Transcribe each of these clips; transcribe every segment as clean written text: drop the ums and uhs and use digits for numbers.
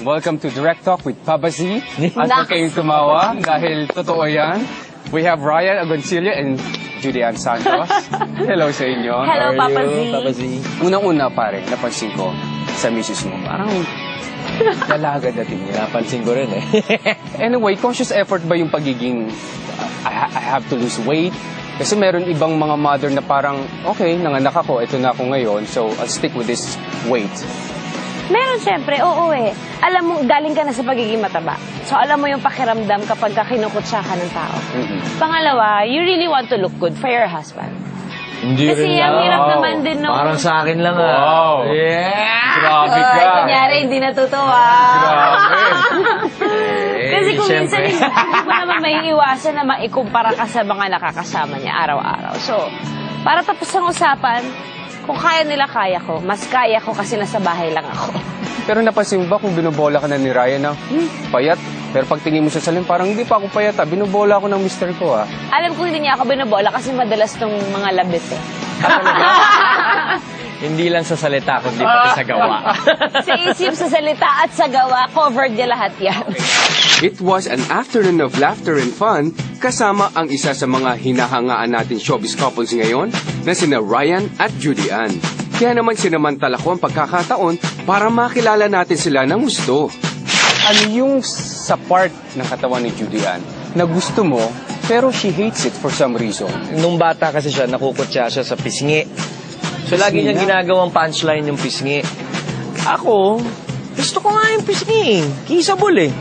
Welcome to Direct Talk with Papa Z. At huwag kayong tumawa dahil totoo yan. We have Ryan Agoncillo and Julian Santos. Hello sa inyo. Hello, Papa Z. Papa Z. Unang-una pare, napansin ko sa misis mo, parang dalaga dating niya. Napansin ko rin eh. Anyway, conscious effort ba yung pagiging I have to lose weight? Kasi meron ibang mga mother na parang, okay, nanganak ako, ito na ako ngayon, so I'll stick with this weight. Meron siyempre, oo eh. Alam mo, galing ka na sa pagiging mataba. So alam mo yung pakiramdam kapag kinukutsa ka ng tao. Pangalawa, you really want to look good for your husband. Hindi Kasi rin ang lang. hirap naman din nung... Parang sa akin lang Wow. Yeah! Grabe ka. Ay, kunyari, hindi natutuwa. Grabe. Kasi kung minsan, Siyempre. hindi mo naman may iwasan na maikumpara ka sa mga nakakasama niya araw-araw. So, para tapos ang usapan, kung kaya nila, kaya ko. Mas kaya ko kasi nasa bahay lang ako. Pero napansin mo ba kung binubola ka na ni Ryan na, payat? Pero pag tingin mo sa salim, parang hindi pa ako payat ha. Binubola ako ng mister ko ha. Alam ko hindi niya ako binubola kasi madalas tong mga labit eh. Hindi lang sa salita, kundi pati sa gawa. Sa isip, sa salita at sa gawa, covered niya lahat yan. It was an afternoon of laughter and fun kasama ang isa sa mga hinahangaan natin showbiz couples ngayon na sina Ryan at Judy Ann. Kaya naman sinamantala ko ang pagkakataon para makilala natin sila ng gusto. Ano yung sa part ng katawan ni Judy Ann na gusto mo pero she hates it for some reason? Nung bata kasi siya, nakukutya siya sa pisngi. So lagi niyang ginagawang punchline yung pisngi. Ako, gusto ko nga yung pisngi. Kissable eh.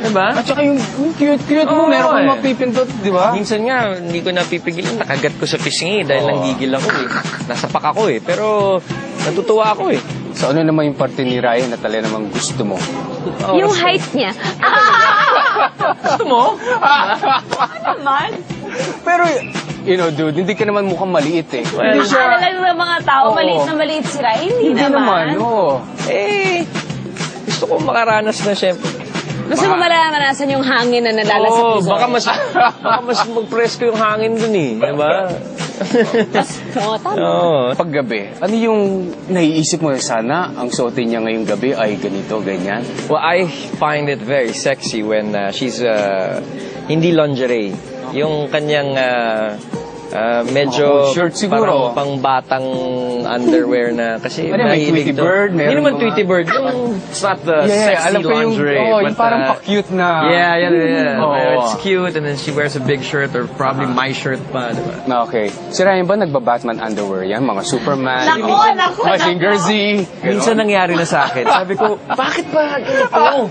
Diba? At saka yung cute-cute mo, Oo, meron kang eh. mapipindot, di ba? Minsan nga, hindi ko napipigilan. Nakagat ko sa pisngi dahil nanggigil ako eh. Nasapak ako eh. Pero natutuwa ako eh. So ano naman yung parte ni Ryan na talaga namang gusto mo? Yung height niya. Gusto mo? Naman. Pero, you know, dude, hindi ka naman mukhang maliit eh. Well, Hindi siya... Akala lang ng mga tao, Oo. maliit na maliit sila. Hindi Hindi naman, naman. oo. Eh, gusto ko makaranas na syempre. Gusto mo malalaman yung hangin na nalala sa Oo, puso. baka mas mag-presko yung hangin dun eh. Diba? Oo, tama. Oo. Paggabi, ano yung naiisip mo sana ang suotin niya ngayong gabi ay ganito, ganyan? Well, I find it very sexy when she's hindi lingerie. Yung kanyang medyo shirt siguro. parang pang-batang underwear na kasi Ano, may mahilig Tweety to. Bird, Hindi meron naman mga- Tweety Bird. Yung, it's not the sexy alam ko yung, lingerie. oh, yung but, parang pa-cute na... Yeah. Oo. It's cute and then she wears a big shirt or probably my shirt pa. Diba? Na okay. Si Ryan ba nagba-Batman underwear yan? Mga Superman? Nako. Mazinger Z? Minsan nangyari na sa akin. Sabi ko, bakit ba ganito?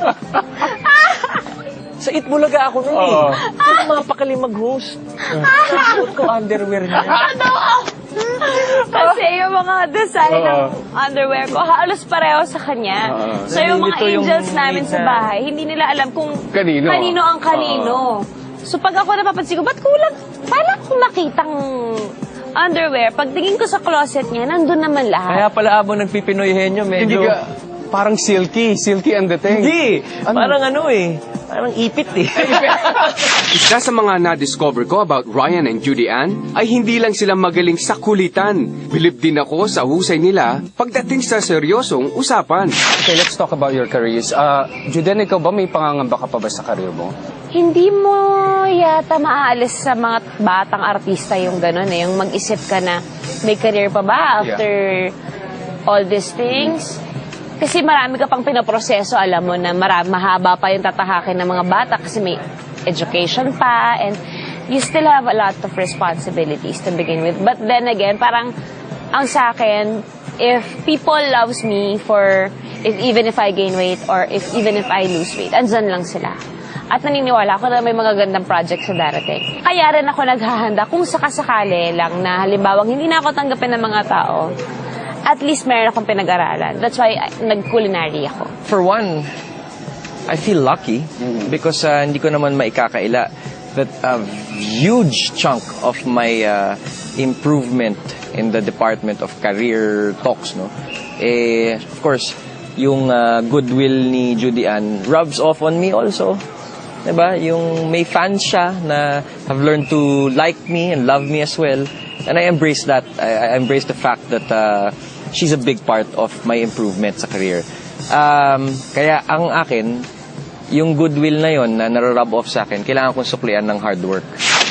Sa Itbulaga ako nun eh. Oo. Ano mga pakali mag-host? Suot ko underwear niya. Kasi yung mga design ng Oo. underwear ko, halos pareho sa kanya. Oo. So yung mga Nalilito yung angels namin sa made na- bahay, hindi nila alam kung Kanino. ang kanino. So pag ako napapansin ko, ba't kulang? Parang kung makitang underwear, pagtingin ko sa closet niya, nandun naman lahat. Kaya pala abang nagpipinoy henyo, Hindi medyo... ka... Parang silky ang dating. Hindi. Ano? Parang ano eh. Parang ipit eh. Isa sa mga na-discover ko about Ryan and Judy Ann ay hindi lang sila magaling sa kulitan. Bilib din ako sa husay nila pagdating sa seryosong usapan. Okay, let's talk about your careers. Judy Ann, ikaw ba may pangangamba ka pa ba sa career mo? Hindi mo yata maaalis sa mga batang artista yung gano'n eh. Yung mag-isip ka na may career pa ba after all these things? Kasi marami ka pang pinaproseso, alam mo na mahaba pa yung tatahakin ng mga bata kasi may education pa and you still have a lot of responsibilities to begin with. But then again, parang ang sa akin, if people loves me for even if I gain weight or even if I lose weight, andyan lang sila. At naniniwala ako na may mga gandang project sa darating. Kaya rin ako naghahanda kung sakasakali lang na halimbawa hindi na ako tanggapin ng mga tao, at least meron akong pinag-aralan. That's why nag-culinary ako. For one, I feel lucky because hindi ko naman maikakaila that a huge chunk of my improvement in the department of career talks, no? Of course, yung goodwill ni Judy Ann rubs off on me also. Diba? Yung may fans siya na have learned to like me and love me as well. And I embrace that. I embrace the fact that she's a big part of my improvement sa career. Kaya ang akin, yung goodwill na yon na nare-rub off sa akin, kailangan kong suklian ng hard work.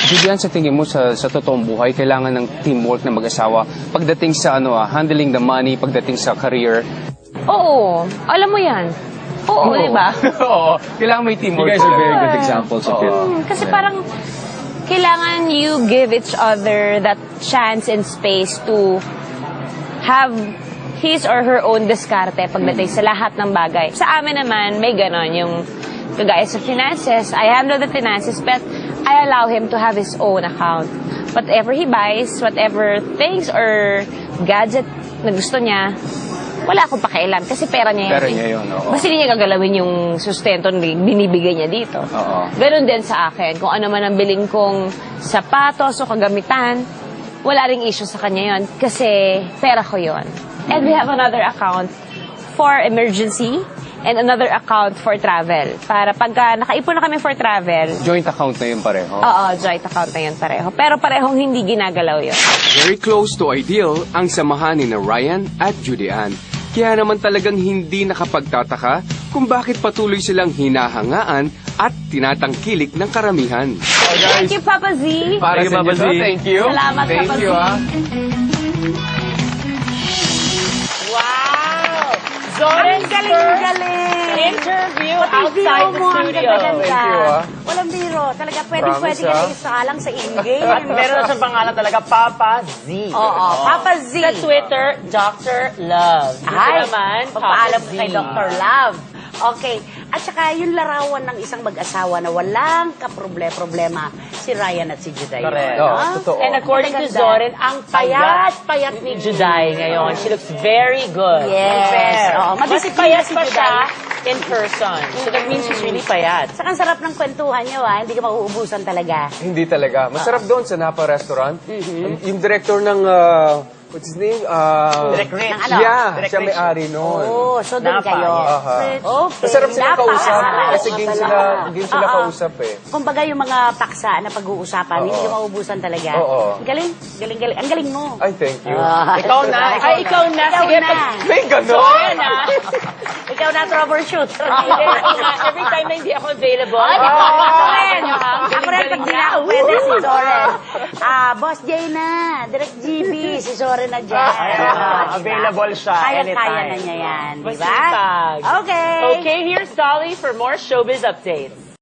Julian, sa tingin mo sa totoong buhay, kailangan ng teamwork ng mag-asawa pagdating sa handling the money, pagdating sa career? Oo, alam mo yan. Oo, di ba? Oo, kailangan may teamwork. You guys are very good examples of it. Kasi parang kailangan you give each other that chance and space to have his or her own diskarte pagdating sa lahat ng bagay. Sa amin naman, may ganon yung kagaya sa finances. I handle the finances, but I allow him to have his own account. Whatever he buys, whatever things or gadget na gusto niya, wala akong pakialam kasi pera niya yan. Pera niya yun, oo. Basta hindi niya gagalawin yung sustento na binibigay niya dito. Oo. Ganon din sa akin. Kung ano man ang biling kong sapatos o kagamitan, wala ring issue sa kanya yon kasi pera ko yon. And we have another account for emergency and another account for travel. Para pagka nakaipon na kami for travel, Joint account na yun pareho. oo, joint account na yun pareho. Pero parehong hindi ginagalaw yun. Very close to ideal ang samahan ni na Ryan at Judy Ann. Kaya naman talagang hindi nakapagtataka kung bakit patuloy silang hinahangaan at tinatangkilik ng karamihan. Thank you, Papa Z. Para Thank you, sa Papa inyo to. Z. Thank you. Salamat, Thank Papa you, Z. Wow! Zoran Galing-galing. interview outside the studio. Thank you, Walang biro. Talaga Promise, pwede ka na isalang sa in-game. At meron na siyang pangalan talaga, Papa Z. Oo, Papa Z. Sa Twitter, Dr. Love. Dito Ay, naman, Papa papaalam Z. ko kay Dr. Love. Okay. At saka yung larawan ng isang mag-asawa na walang kaproblema si Ryan at si Juday. Correct. Oo, totoo. And according to Maganda. Zoran, ang payat-payat ni Juday ngayon. She looks very good. Yes. Fair. Oo, Mas madisiplina payat si pa Juday. siya in person. So that means she's really payat. Saka ang sarap ng kwentuhan nyo, Hindi ka mauubusan talaga. Hindi talaga. Masarap doon sa Napa Restaurant. Yung director ng, what's his name? Direct Rich. Ng ano? Yeah, Direct siya Rich. may-ari noon. Oo, so doon Napa, kayo. Aha. Okay. Masarap sila kausap. Napakasarap. Kasi game sila Oo. kausap eh. Kumbaga yung mga paksa na pag-uusapan, hindi ka mauubusan talaga. Oo. Galing. Ang galing mo. Ay, thank you. Ikaw na. Ay, ikaw na. Ikaw Sige, na. May ganon! Zoran na. Ikaw na troubleshoot. Every time na hindi ako available. Ako rin. Ako rin pag di na ako pwede si Soren. Boss Jay na. Direct GB. Si Soren na dyan. Diba? Available siya Kaya anytime. na niya yan. Diba? Masipag. Okay. Okay, here's Dolly for more showbiz updates.